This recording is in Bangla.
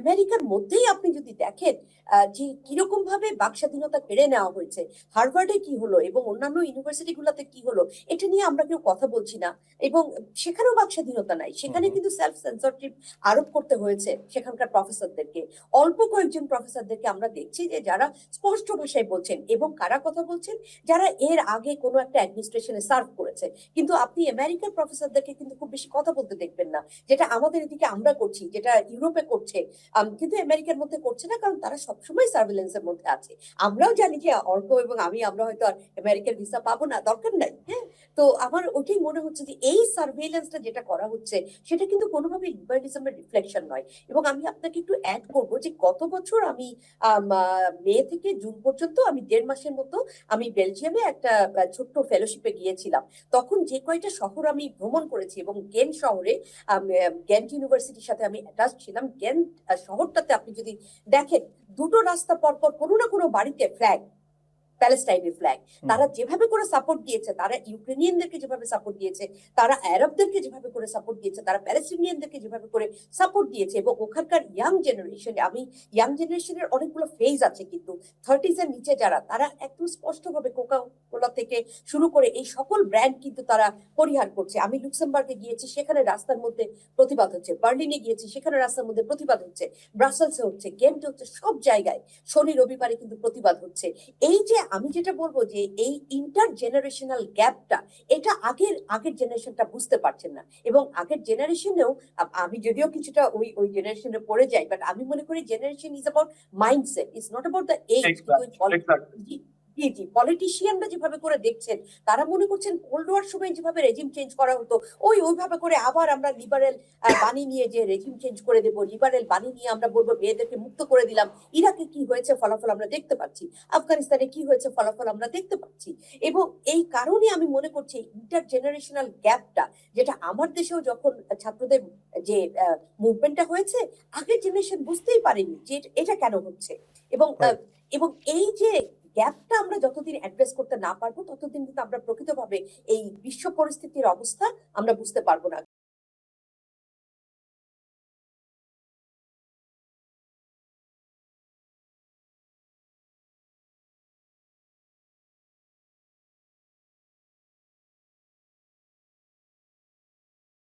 আমেরিকার মধ্যেই আপনি যদি দেখেন যে কিরকম ভাবে বাক স্বাধীনতা কেড়ে নেওয়া হয়েছে, হার্ভার্ডে কি হলো এবং অন্যান্য ইউনিভার্সিটি গুলাতে কি হলো, এটা নিয়ে আমরা কেউ কথা বলছি না। এবং সেখানেও বাক স্বাধীনতা নাই, সেখানে কিন্তু সেলফ সেন্সরশিপ আরোপ করতে হয়েছে সেখানকার প্রফেসরদেরকে। অল্প কয়েকজন প্রফেসরদেরকে আমরা দেখছি যে যারা স্পষ্ট ভাষায় বলছেন, এবং কারা কথা বলছেন, যারা এর আগে কোনো একটা অ্যাডমিনিস্ট্রেশনে সার্ভ করেছে। কিন্তু আপনি আমেরিকার প্রফেসরদেরকে কিন্তু খুব বেশি কথা বলতে দেখবেন না, যেটা আমাদের এদিকে আমরা করছি, যেটা ইউরোপে করছে, কিন্তু আমেরিকার মধ্যে করছে না, কারণ তারা সবসময় সার্ভেলেন্সের মধ্যে আছে। আমরাও জানি যে অর্ক এবং আমরা হয়তো আর আমেরিকার ভিসা পাবো না, দরকার নাই। হ্যাঁ, তো আমার ওটাই মনে হচ্ছে যে এই সার্ভেলেন্সটা যেটা করা হচ্ছে সেটা কিন্তু কোনোভাবে লিবারেলিজমের রিফ্লেকশন নয়। এবং আমি আপনাকে একটু অ্যাড করবো যে গত বছর আমি মে থেকে জুন পর্যন্ত আমি 1.5 মাসের মতো আমি বেলজিয়ামে একটা ছোট্ট ফেলোশিপে গিয়েছিলাম। তখন যে কয়টা শহর আমি ভ্রমণ করেছি, এবং গেন্ট শহরে গেন্ট ইউনিভার্সিটির সাথে আমি অ্যাটাচ ছিলাম। গেন্ট শহরটাতে আপনি যদি দেখেন, দুটো রাস্তা পরপর কোনো না কোনো বাড়িতে ফ্ল্যাগ, প্যালেস্টাইনের ফ্ল্যাগ। তারা যেভাবে করে সাপোর্ট দিয়েছে, তারা ইউক্রেনিয়ানদেরকে যেভাবে সাপোর্ট দিয়েছে, তারা আরবদেরকে যেভাবে করে সাপোর্ট দিয়েছে, তারা প্যালেস্টিনিয়ানদেরকে যেভাবে করে সাপোর্ট দিয়েছে, এবং ওখানকার ইয়াং জেনারেশনে, আমি ইয়াং জেনারেশনের অনেকগুলো ফেজ আছে কিন্তু 30s এর নিচে যারা, তারা একদম স্পষ্টভাবে কোকা কোলা থেকে শুরু করে এই সকল ব্র্যান্ড কিন্তু তারা পরিহার করছে। আমি লুক্সেমবার্গে গিয়েছি, সেখানে রাস্তার মধ্যে প্রতিবাদ হচ্ছে। বার্লিনে গিয়েছি, সেখানে রাস্তার মধ্যে প্রতিবাদ হচ্ছে। ব্রাসেলসে হচ্ছে, গেন্টে হচ্ছে, সব জায়গায় শনি রবিবারে কিন্তু প্রতিবাদ হচ্ছে। এই যে আমি যেটা বলবো যে এই ইন্টার জেনারেশনাল গ্যাপটা, এটা আগের আগের জেনারেশনটা বুঝতে পারছেন না। এবং আগের জেনারেশনেও, আমি যদিও কিছুটা ওই ওই জেনারেশনে পড়ে যাই, বাট আমি মনে করি generation is about mindset, is not about the age. জি জি, পলিটিশিয়ানরা যেভাবে করে দেখছেন, তারা মনে করছেন কোল্ড ওয়ার সময় যেভাবে রেজিম চেঞ্জ করা হতো, ওইভাবে করে আবার আমরা লিবারেল বাণী নিয়ে যে রেজিম চেঞ্জ করে দেবো, লিবারেল বাণী নিয়ে আমরা বলবো মেয়েদেরকে মুক্ত করে দিলাম। ইরাকে কি হয়েছে ফলাফল আমরা দেখতে পাচ্ছি, আফগানিস্তানে কি হয়েছে ফলাফল আমরা দেখতে পাচ্ছি। এবং এই কারণে আমি মনে করছি ইন্টার জেনারেশনাল গ্যাপটা, যেটা আমার দেশেও যখন ছাত্রদের যে মুভমেন্টটা হয়েছে, আগের জেনারেশন বুঝতেই পারেনি যে এটা কেন হচ্ছে। এবং এবং এই যে গ্যাপটা আমরা যতদিন অ্যাড্রেস করতে না পারবো, ততদিন কিন্তু আমরা প্রকৃতভাবে এই বিশ্ব পরিস্থিতির অবস্থা আমরা বুঝতে পারবো না।